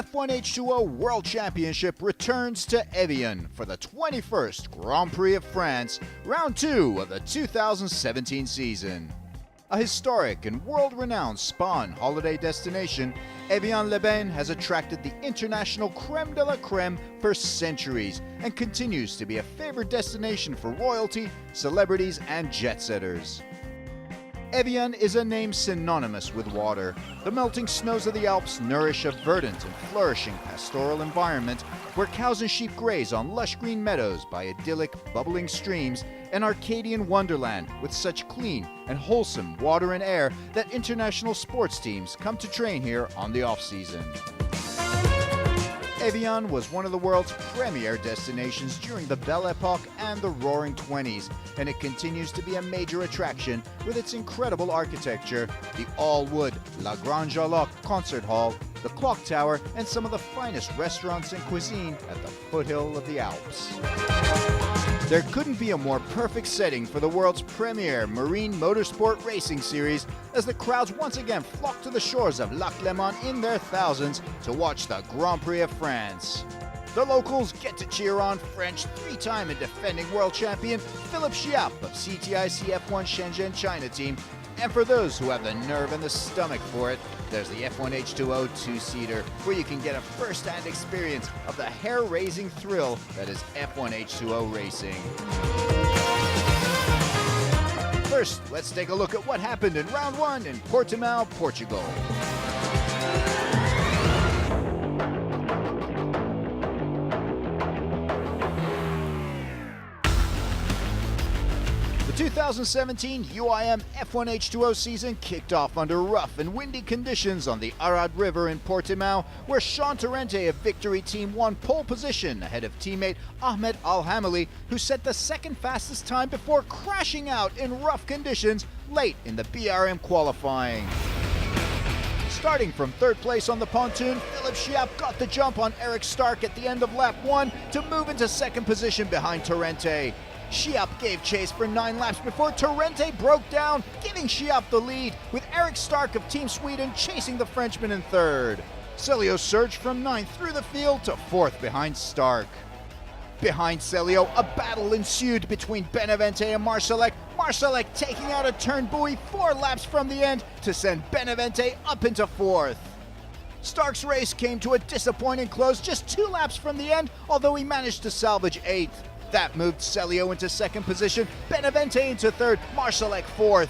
F1H2O World Championship returns to Evian for the 21st Grand Prix of France, round 2 of the 2017 season. A historic and world-renowned spa and holiday destination, Evian-les-Bains has attracted the international creme de la creme for centuries and continues to be a favorite destination for royalty, celebrities, and jet-setters. Evian is a name synonymous with water. The melting snows of the Alps nourish a verdant and flourishing pastoral environment where cows and sheep graze on lush green meadows by idyllic, bubbling streams, an Arcadian wonderland with such clean and wholesome water and air that international sports teams come to train here on the off-season. Evian was one of the world's premier destinations during the Belle Epoque and the Roaring Twenties, and it continues to be a major attraction with its incredible architecture, the all-wood La Grande Jaloque Concert Hall, the Clock Tower, and some of the finest restaurants and cuisine at the foothill of the Alps. There couldn't be a more perfect setting for the world's premier marine motorsport racing series as the crowds once again flock to the shores of Lac Léman in their thousands to watch the Grand Prix of France. The locals get to cheer on French three-time and defending world champion Philippe Chiapp of CTIC F1 Shenzhen China team, and for those who have the nerve and the stomach for it, there's the F1H2O two-seater, where you can get a first-hand experience of the hair-raising thrill that is F1H2O racing. First, let's take a look at what happened in round 1 in Portimao, Portugal. The 2017 UIM F1H2O season kicked off under rough and windy conditions on the Arad River in Portimao, where Sean Torrente of Victory Team won pole position ahead of teammate Ahmed Al-Hamali, who set the second fastest time before crashing out in rough conditions late in the BRM qualifying. Starting from third place on the pontoon, Philippe Chiapp got the jump on Eric Stark at the end of lap 1 to move into second position behind Torrente. Chiapp gave chase for 9 laps before Torrente broke down, giving Chiapp the lead, with Eric Stark of Team Sweden chasing the Frenchman in third. Celio surged from 9th through the field to 4th behind Stark. Behind Celio, a battle ensued between Benavente and Marsalek, Marsalek taking out a turn buoy 4 laps from the end to send Benavente up into 4th. Stark's race came to a disappointing close just 2 laps from the end, although he managed to salvage 8th. That moved Celio into second position, Benavente into third, Marsalek 4th.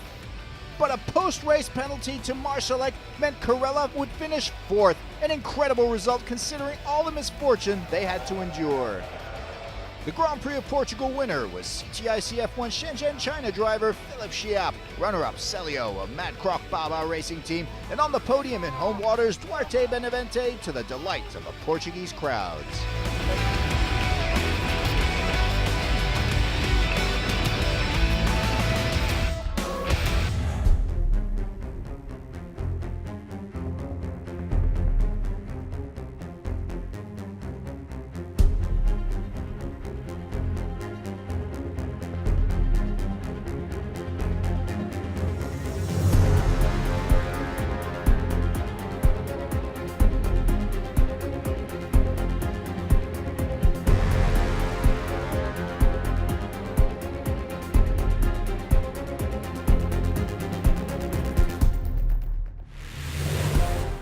But a post-race penalty to Marsalek meant Carella would finish 4th, an incredible result considering all the misfortune they had to endure. The Grand Prix of Portugal winner was CTIC F1 Shenzhen China driver Philippe Chiapp, runner-up Celio of Mad Croc Baba Racing Team, and on the podium in home waters, Duarte Benavente, to the delight of the Portuguese crowds.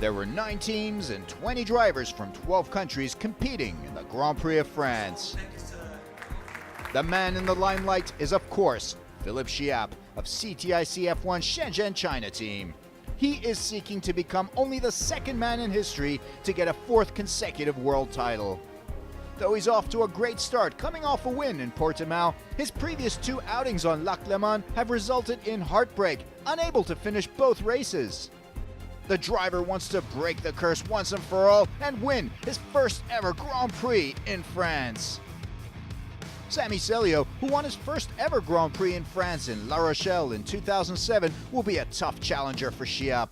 There were 9 teams and 20 drivers from 12 countries competing in the Grand Prix of France. The man in the limelight is, of course, Philippe Chiapp of CTIC F1 Shenzhen China team. He is seeking to become only the second man in history to get a 4th consecutive world title. Though he's off to a great start, coming off a win in Portimao, his previous 2 outings on Lac Léman have resulted in heartbreak, unable to finish both races. The driver wants to break the curse once and for all and win his first ever Grand Prix in France. Sami Celio, who won his first ever Grand Prix in France in La Rochelle in 2007, will be a tough challenger for Chiapp.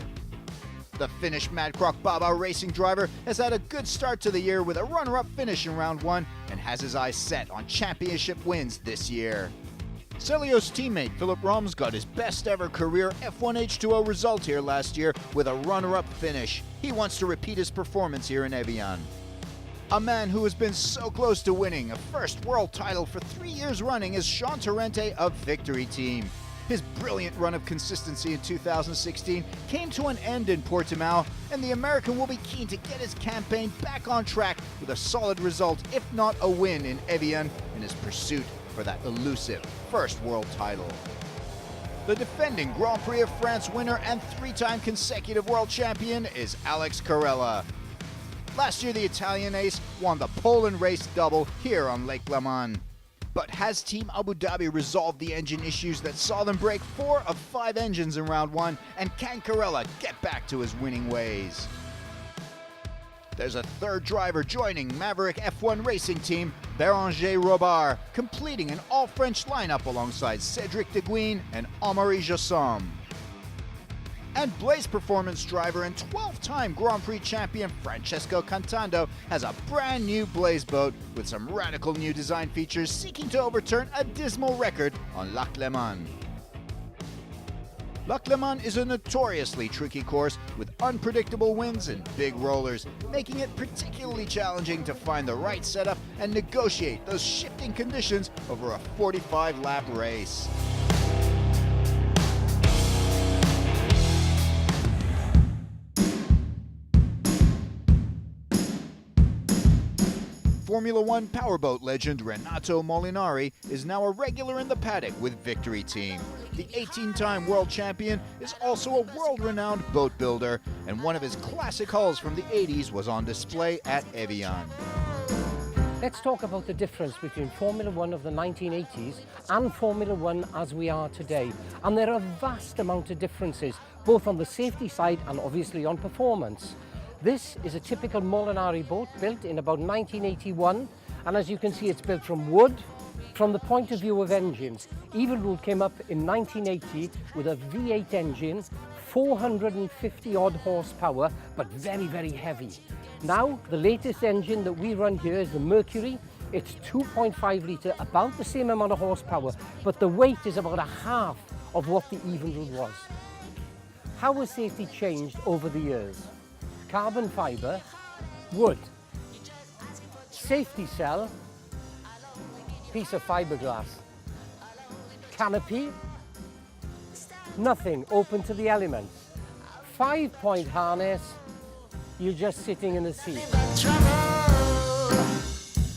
The Finnish Mad Croc Baba racing driver has had a good start to the year with a runner-up finish in round 1 and has his eyes set on championship wins this year. Celio's teammate Philip Roms got his best ever career F1H2O result here last year with a runner-up finish. He wants to repeat his performance here in Evian. A man who has been so close to winning a first world title for 3 years running is Sean Torrente of Victory Team. His brilliant run of consistency in 2016 came to an end in Portimao, and the American will be keen to get his campaign back on track with a solid result, if not a win, in Evian in his pursuit for that elusive first world title. The defending Grand Prix of France winner and 3-time consecutive world champion is Alex Carella. Last year, the Italian ace won the pole and race double here on Lake Le Mans. But has Team Abu Dhabi resolved the engine issues that saw them break 4 of 5 engines in round 1, and can Carella get back to his winning ways? There's a third driver joining Maverick F1 racing team, Béranger Robard, completing an all-French lineup alongside Cédric Deguine and Amaury Jossom. And Blaze Performance driver and 12-time Grand Prix champion Francesco Cantando has a brand new Blaze boat with some radical new design features seeking to overturn a dismal record on Lac Le Mans. Lac Le Mans is a notoriously tricky course with unpredictable winds and big rollers, making it particularly challenging to find the right setup and negotiate those shifting conditions over a 45-lap race. Formula One powerboat legend Renato Molinari is now a regular in the paddock with Victory Team. The 18-time world champion is also a world-renowned boat builder, and one of his classic hulls from the 80s was on display at Evian. Let's talk about the difference between Formula One of the 1980s and Formula One as we are today. And there are a vast amount of differences, both on the safety side and obviously on performance. This is a typical Molinari boat built in about 1981, and as you can see, it's built from wood. From the point of view of engines, Evinrude came up in 1980 with a V8 engine, 450 odd horsepower, but very, very heavy. Now, the latest engine that we run here is the Mercury. It's 2.5 litre, about the same amount of horsepower, but the weight is about a half of what the Evinrude was. How has safety changed over the years? Carbon fibre, wood, safety cell, piece of fiberglass, canopy, nothing, open to the elements, 5-point harness, you're just sitting in the seat.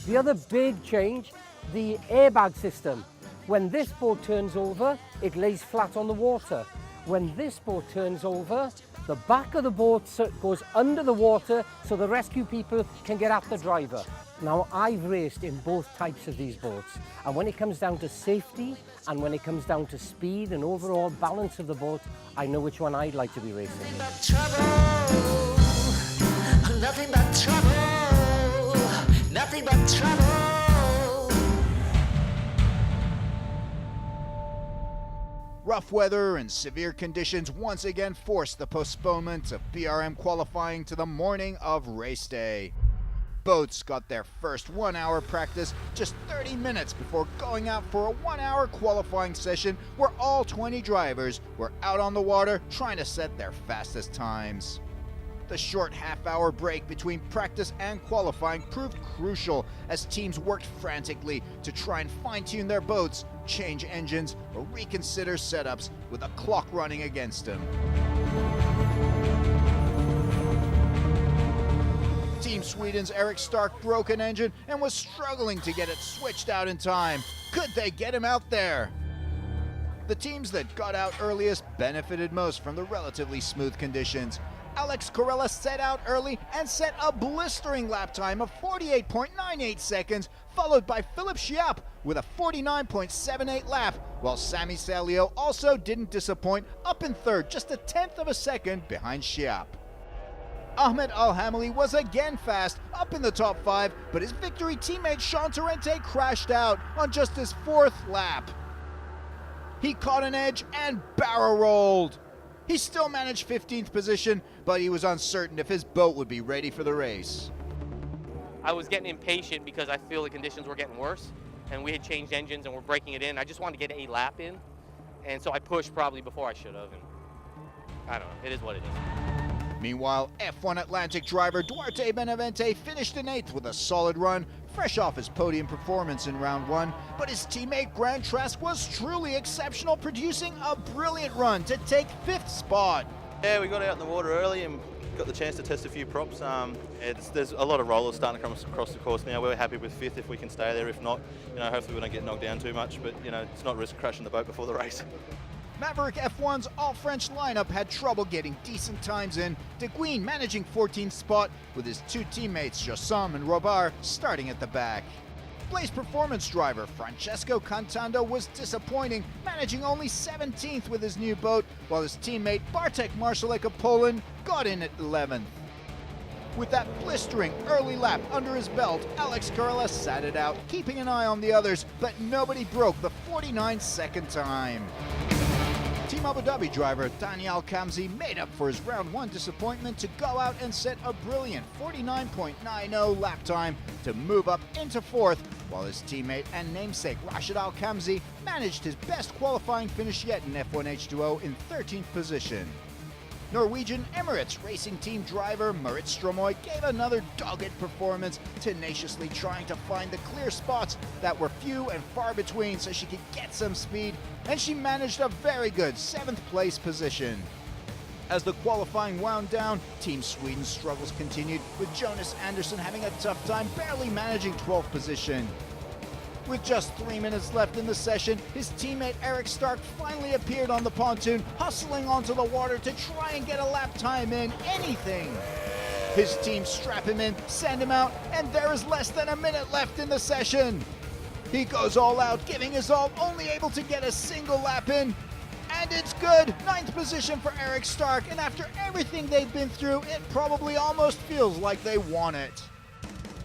The other big change, the airbag system. When this boat turns over, it lays flat on the water. When this boat turns over, the back of the boat goes under the water so the rescue people can get at the driver. Now, I've raced in both types of these boats, and when it comes down to safety and when it comes down to speed and overall balance of the boat, I know which one I'd like to be racing. Nothing but trouble, nothing but trouble. Rough weather and severe conditions once again forced the postponement of BRM qualifying to the morning of race day. Boats got their first 1-hour practice just 30 minutes before going out for a 1-hour qualifying session where all 20 drivers were out on the water trying to set their fastest times. The short half-hour break between practice and qualifying proved crucial as teams worked frantically to try and fine-tune their boats, change engines, or reconsider setups with the clock running against them. Team Sweden's Eric Stark broke an engine and was struggling to get it switched out in time. Could they get him out there? The teams that got out earliest benefited most from the relatively smooth conditions. Alex Carella set out early and set a blistering lap time of 48.98 seconds, followed by Philippe Chiappe with a 49.78 lap, while Sami Celio also didn't disappoint, up in third, just a tenth of a second behind Chiappe. Ahmed Al-Hamali was again fast, up in the top 5, but his Victory teammate Sean Torrente crashed out on just his 4th lap. He caught an edge and barrel rolled. He still managed 15th position, but he was uncertain if his boat would be ready for the race. I was getting impatient because I feel the conditions were getting worse, and we had changed engines and we're breaking it in. I just wanted to get a lap in, and so I pushed probably before I should have, and I don't know, it is what it is. Meanwhile, F1 Atlantic driver Duarte Benavente finished in 8th with a solid run, fresh off his podium performance in round 1, but his teammate Grant Trask was truly exceptional, producing a brilliant run to take 5th spot. Yeah, we got out in the water early and got the chance to test a few props. There's a lot of rollers starting to come across the course now. We're happy with 5th if we can stay there. If not, hopefully we don't get knocked down too much, but it's not risk crashing the boat before the race. Maverick F1's all-French lineup had trouble getting decent times in, De Guin managing 14th spot with his 2 teammates Jossam and Robard starting at the back. Blaze Performance driver Francesco Cantando was disappointing, managing only 17th with his new boat, while his teammate Bartek Marszalek of Poland got in at 11th. With that blistering early lap under his belt, Alex Carella sat it out, keeping an eye on the others, but nobody broke the 49-second time. Team Abu Dhabi driver Daniel Kamzi made up for his round 1 disappointment to go out and set a brilliant 49.90 lap time to move up into 4th, while his teammate and namesake Rashid Al Kamzi managed his best qualifying finish yet in F1H2O in 13th position. Norwegian Emirates racing team driver Marit Stromoy gave another dogged performance, tenaciously trying to find the clear spots that were few and far between so she could get some speed, and she managed a very good 7th place position. As the qualifying wound down, Team Sweden's struggles continued, with Jonas Andersson having a tough time barely managing 12th position. With just 3 minutes left in the session, his teammate Eric Stark finally appeared on the pontoon, hustling onto the water to try and get a lap time in, anything. His team strap him in, send him out, and there is less than a minute left in the session. He goes all out, giving his all, only able to get a single lap in. And it's good! 9th position for Eric Stark, and after everything they've been through, it probably almost feels like they won it.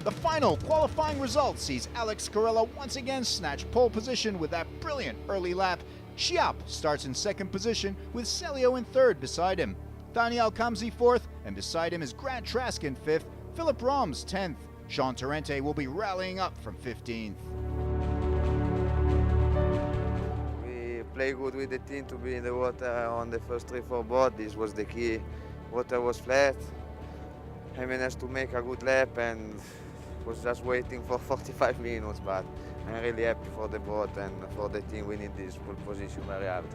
The final qualifying result sees Alex Carella once again snatch pole position with that brilliant early lap. Chiap starts in 2nd position with Celio in 3rd beside him. Daniel Kamzi 4th, and beside him is Grant Trask in 5th, Philip Roms 10th. Sean Torrente will be rallying up from 15th. We play good with the team to be in the water on the first 3-4 board. This was the key. Water was flat. I managed to make a good lap and was just waiting for 45 minutes, but I'm really happy for the boat and for the team winning this pole position very hard.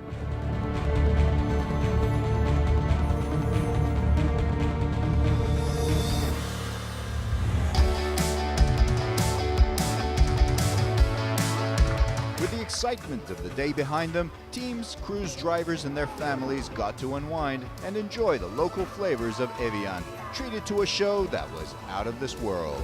With the excitement of the day behind them, teams, crews, drivers, and their families got to unwind and enjoy the local flavors of Evian, treated to a show that was out of this world.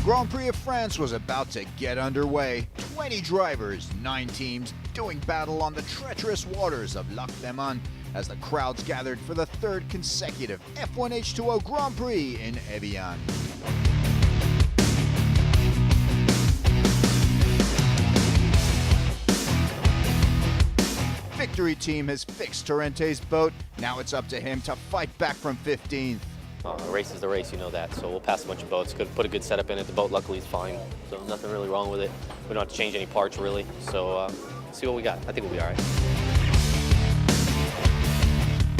Grand Prix of France was about to get underway. 20 drivers, 9 teams, doing battle on the treacherous waters of Lac Léman as the crowds gathered for the 3rd consecutive F1H2O Grand Prix in Evian. Victory Team has fixed Torrente's boat. Now it's up to him to fight back from 15th. The race is the race, you know that, so we'll pass a bunch of boats. Could put a good setup in it. The boat luckily is fine, so nothing really wrong with it. We don't have to change any parts really, so see what we got. I think we'll be all right.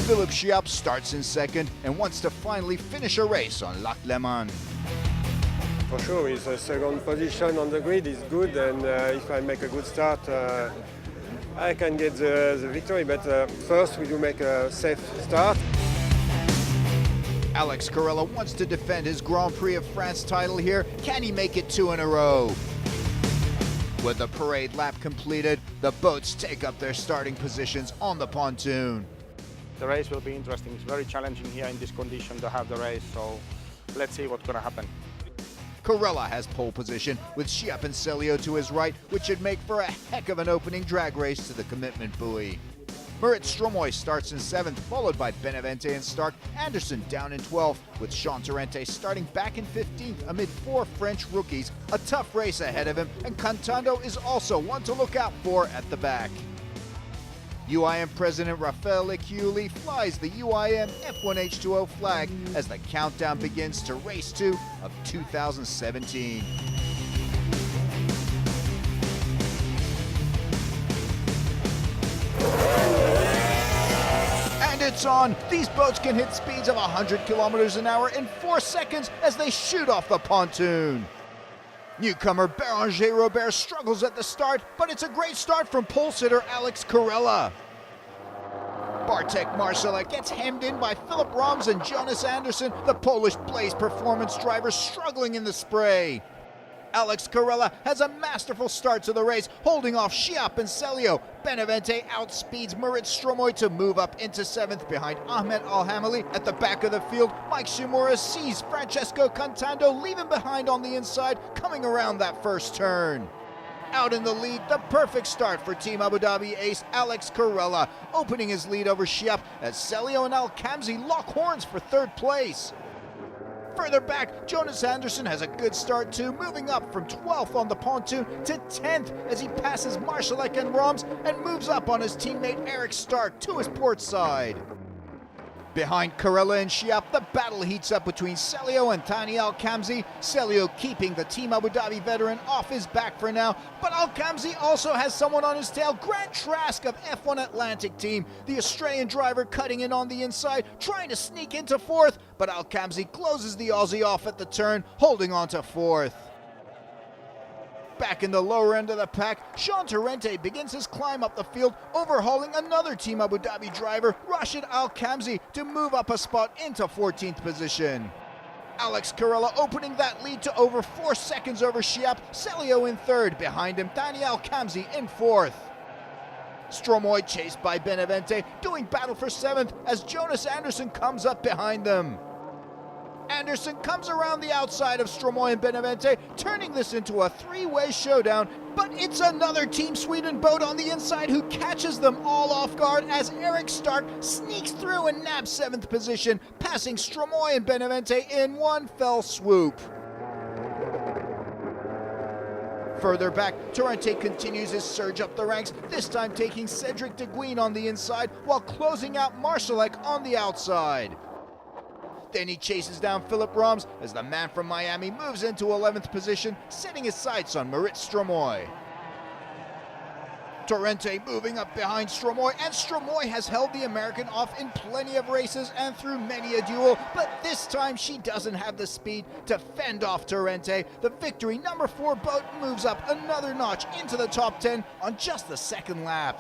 Philippe Chiap starts in 2nd and wants to finally finish a race on Lac Léman. For sure, his 2nd position on the grid is good, and if I make a good start, I can get the victory, but first we do make a safe start. Alex Carella wants to defend his Grand Prix of France title here. Can he make it 2 in a row? With the parade lap completed, the boats take up their starting positions on the pontoon. The race will be interesting. It's very challenging here in this condition to have the race, so let's see what's going to happen. Carella has pole position with Chiap and Celio to his right, which should make for a heck of an opening drag race to the commitment buoy. Marit Stromoy starts in 7th, followed by Benavente and Stark. Andersson down in 12th, with Sean Torrente starting back in 15th amid 4 French rookies. A tough race ahead of him, and Cantando is also one to look out for at the back. UIM President Rafael Lecchiuli flies the UIM F1H2O flag as the countdown begins to race 2 of 2017. And it's on! These boats can hit speeds of 100 kilometers an hour in 4 seconds as they shoot off the pontoon. Newcomer Béranger Robert struggles at the start, but it's a great start from pole sitter Alex Corella. Bartek Marszalek gets hemmed in by Philip Roms and Jonas Andersson, the Polish Blaze performance driver struggling in the spray. Alex Corella has a masterful start to the race, holding off Schiap and Celio. Benavente outspeeds Moritz Stromoy to move up into 7th behind Ahmed Al-Hamali. At the back of the field, Mike Shimura sees Francesco Cantando leaving behind on the inside, coming around that first turn. Out in the lead, the perfect start for Team Abu Dhabi ace Alex Corella, opening his lead over Schiap as Celio and Al-Kamzi lock horns for 3rd place. Further back, Jonas Andersson has a good start too, moving up from 12th on the pontoon to 10th as he passes Marszalek and Roms and moves up on his teammate Eric Stark to his port side. Behind Corella and Schiap, the battle heats up between Celio and Thani Al-Kamzi. Celio keeping the Team Abu Dhabi veteran off his back for now, but Al-Kamzi also has someone on his tail, Grant Trask of F1 Atlantic team. The Australian driver cutting in on the inside, trying to sneak into 4th, but Al-Kamzi closes the Aussie off at the turn, holding on to 4th. Back in the lower end of the pack, Sean Torrente begins his climb up the field, overhauling another Team Abu Dhabi driver, Rashid Al-Kamzi, to move up a spot into 14th position. Alex Corella opening that lead to over 4 seconds over Schiap, Celio in 3rd, behind him Thani Al-Kamzi in 4th. Stromoy chased by Benavente, doing battle for 7th as Jonas Andersson comes up behind them. Andersson comes around the outside of Stromoy and Benavente, turning this into a 3-way showdown, but it's another Team Sweden boat on the inside who catches them all off guard as Eric Stark sneaks through and nabs 7th position, passing Stromoy and Benavente in one fell swoop. Further back, Torrente continues his surge up the ranks, this time taking Cedric De Guin on the inside while closing out Marszalek on the outside. Then he chases down Philip Roms as the man from Miami moves into 11th position, setting his sights on Moritz Stromoy. Torrente moving up behind Stromoy, and Stromoy has held the American off in plenty of races and through many a duel, but this time she doesn't have the speed to fend off Torrente. The Victory number 4 boat moves up another notch into the top 10 on just the 2nd lap.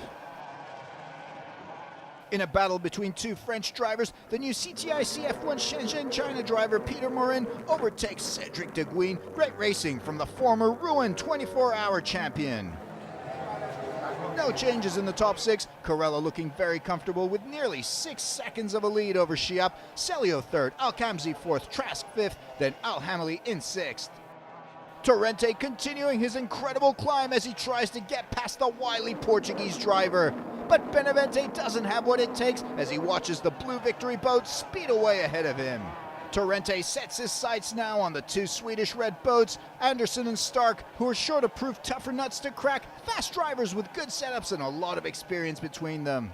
In a battle between 2 French drivers, the new CTIC F1 Shenzhen China driver Peter Morin overtakes Cedric De Guin, great racing from the former Rouen 24-hour champion. No changes in the top 6, Corella looking very comfortable with nearly 6 seconds of a lead over Schiap, Celio 3rd, Al-Kamzi 4th, Trask 5th, then Al-Hamali in 6th. Torrente continuing his incredible climb as he tries to get past the wily Portuguese driver. But Benavente doesn't have what it takes as he watches the Blue Victory boat speed away ahead of him. Torrente sets his sights now on the 2 Swedish red boats, Andersson and Stark, who are sure to prove tougher nuts to crack, fast drivers with good setups and a lot of experience between them.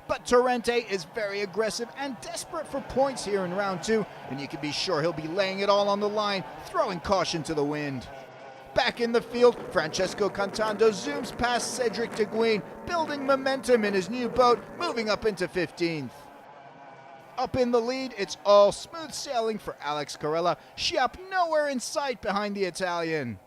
But Torrente is very aggressive and desperate for points here in round 2, and you can be sure he'll be laying it all on the line, throwing caution to the wind. Back in the field, Francesco Cantando zooms past Cedric De Guin, building momentum in his new boat, moving up into 15th. Up in the lead, it's all smooth sailing for Alex Corella, Schiap nowhere in sight behind the Italian.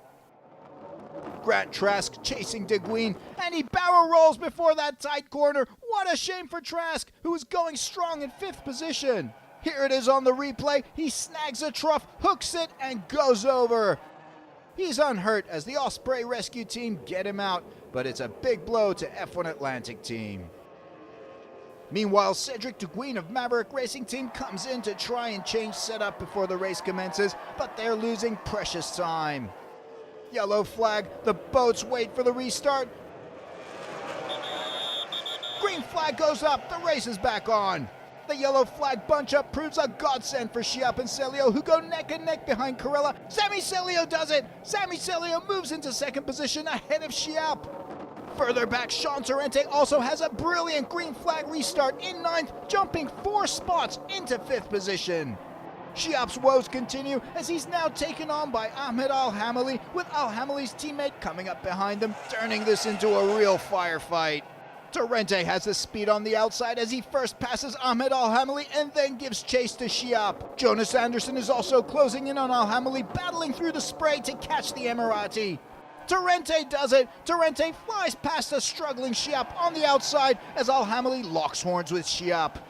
Grant Trask chasing De Guin, and he barrel rolls before that tight corner. What a shame for Trask, who is going strong in 5th position. Here it is on the replay. He snags a trough, hooks it, and goes over. He's unhurt as the Osprey rescue team get him out, but it's a big blow to F1 Atlantic team. Meanwhile, Cedric De Guin of Maverick Racing Team comes in to try and change setup before the race commences, but they're losing precious time. Yellow flag, the boats wait for the restart. Green flag goes up, the race is back on. The yellow flag bunch up proves a godsend for Schiap and Celio, who go neck and neck behind Corella. Sammy Celio does it! Sammy Celio moves into 2nd position ahead of Schiap. Further back, Sean Torrente also has a brilliant green flag restart in 9th, jumping 4 spots into 5th position. Shiap's woes continue as he's now taken on by Ahmed Al-Hamali, with Al-Hamali's teammate coming up behind them, turning this into a real firefight. Torrente has the speed on the outside as he first passes Ahmed Al-Hamali and then gives chase to Shiap. Jonas Anderson is also closing in on Al-Hamali, battling through the spray to catch the Emirati. Torrente does it. Torrente flies past a struggling Shiap on the outside as Al-Hamali locks horns with Shiap.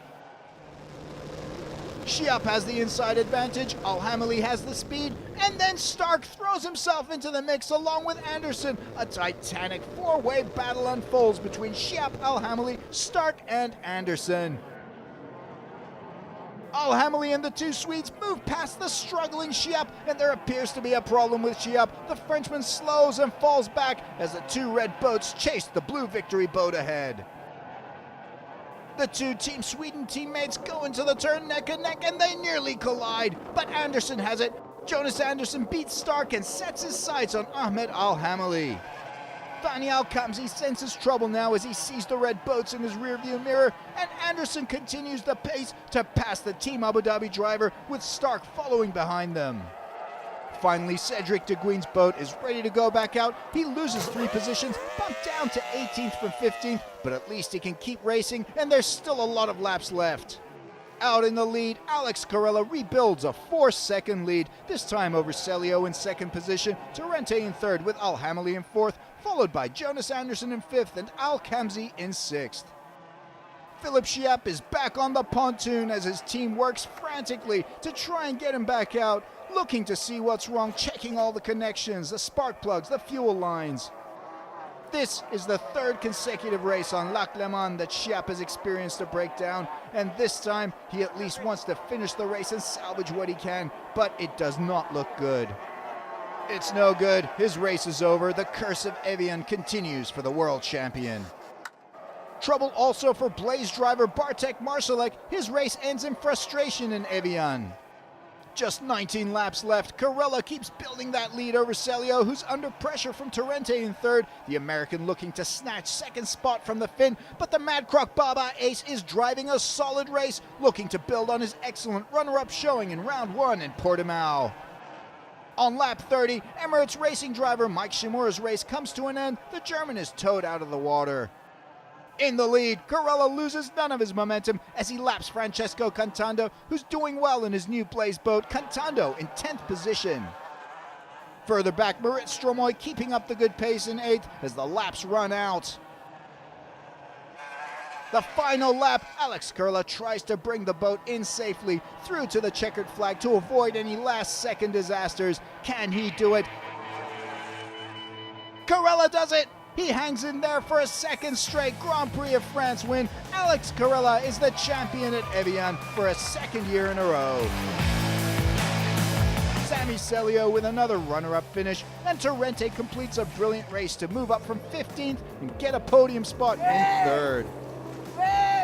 Shiap has the inside advantage, Al-Hamali has the speed, and then Stark throws himself into the mix along with Anderson. A titanic 4-way battle unfolds between Shiap, Al-Hamali, Stark, and Anderson. Al-Hamali and the 2 Swedes move past the struggling Shiap, and there appears to be a problem with Shiap. The Frenchman slows and falls back as the 2 red boats chase the blue victory boat ahead. The 2 Team Sweden teammates go into the turn neck and neck and they nearly collide, but Anderson has it. Jonas Anderson beats Stark and sets his sights on Ahmed Al-Hamali. Daniel Kamsi senses trouble now as he sees the red boats in his rearview mirror, and Anderson continues the pace to pass the Team Abu Dhabi driver, with Stark following behind them. Finally, Cedric de Guin's boat is ready to go back out. He loses 3 positions, bumped down to 18th from 15th, but at least he can keep racing, and there's still a lot of laps left. Out in the lead, Alex Corella rebuilds a 4-second lead, this time over Celio in 2nd position, Torrente in 3rd with Al-Hamali in 4th, followed by Jonas Anderson in 5th and Al-Kamsi in 6th. Philip Shiap is back on the pontoon as his team works frantically to try and get him back out, looking to see what's wrong, checking all the connections, the spark plugs, the fuel lines. This is the 3rd consecutive race on Lac Le Mans that Shiap has experienced a breakdown, and this time he at least wants to finish the race and salvage what he can, but it does not look good. It's no good, his race is over, the curse of Evian continues for the world champion. Trouble also for Blaze driver Bartek Marsalek, his race ends in frustration in Evian. Just 19 laps left, Corella keeps building that lead over Celio, who's under pressure from Torrente in 3rd, the American looking to snatch 2nd spot from the Finn, but the Mad Croc Baba ace is driving a solid race, looking to build on his excellent runner-up showing in round 1 in Portimao. On lap 30, Emirates racing driver Mike Shimura's race comes to an end, the German is towed out of the water. In the lead, Corella loses none of his momentum as he laps Francesco Cantando, who's doing well in his new Blaze boat, Cantando in 10th position. Further back, Marit Stromoy keeping up the good pace in 8th as the laps run out. The final lap, Alex Corella tries to bring the boat in safely through to the checkered flag to avoid any last-second disasters. Can he do it? Corella does it! He hangs in there for a 2nd straight Grand Prix of France win. Alex Corella is the champion at Evian for a 2nd year in a row. Sami Celio with another runner-up finish, and Torrente completes a brilliant race to move up from 15th and get a podium spot in 3rd.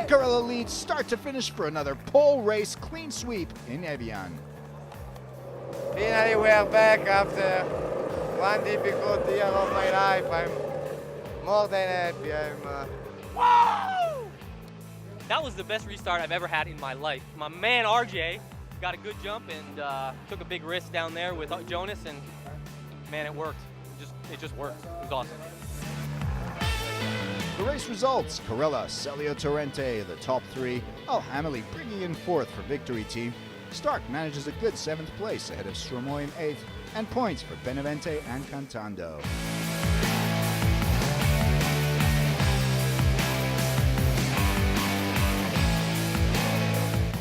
Corella leads start to finish for another pole race clean sweep in Evian. Finally we are back after one difficult year of my life. I'm more than happy. That was the best restart I've ever had in my life. My man RJ got a good jump and took a big risk down there with Jonas, and man, it worked. It just worked. It was awesome. The race results, Corella, Celio Torrente, the top 3, Al-Hamali bringing in 4th for victory team. Stark manages a good 7th place ahead of Stromoy in 8th, and points for Benavente and Cantando.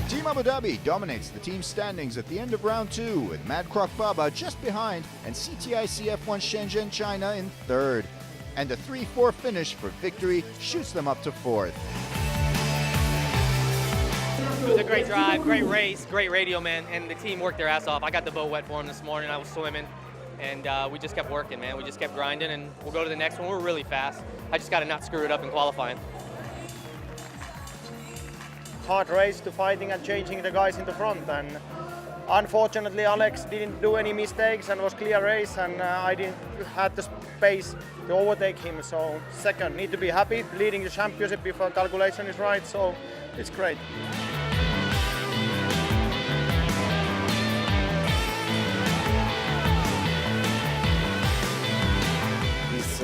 Team Abu Dhabi dominates the team standings at the end of round 2 with Mad Croc Baba just behind and CTIC F1 Shenzhen China in 3rd. And a 3-4 finish for victory shoots them up to 4th. It was a great drive, great race, great radio, man, and the team worked their ass off. I got the boat wet for them this morning. I was swimming, and we just kept working, man. We just kept grinding, and we'll go to the next one. We're really fast. I just got to not screw it up in qualifying. Hard race to fighting and changing the guys in the front, and unfortunately Alex didn't do any mistakes and was clear race, and I didn't have the pace to overtake him. So second, need to be happy, leading the championship if our calculation is right. So it's great.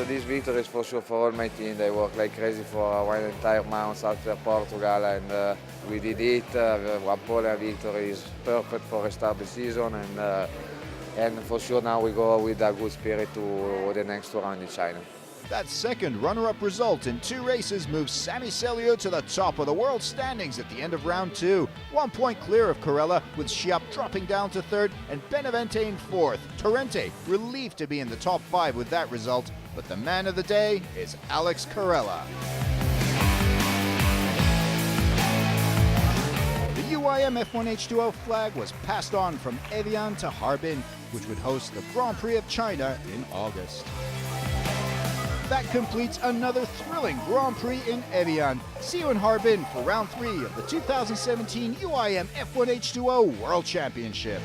This victory is for sure for all my team. They worked like crazy for one entire month after Portugal, and we did it. One pole and victory is perfect for a start the season, and for sure now we go with a good spirit to the next round in China. That second runner-up result in 2 races moves Sami Celio to the top of the world standings at the end of round 2. 1 point clear of Corella, with Schiap dropping down to 3rd and Benavente in 4th. Torrente relieved to be in the top 5 with that result, but the man of the day is Alex Corella. The UIM F1H2O flag was passed on from Evian to Harbin, which would host the Grand Prix of China in August. That completes another thrilling Grand Prix in Evian. See you in Harbin for round 3 of the 2017 UIM F1H2O World Championship.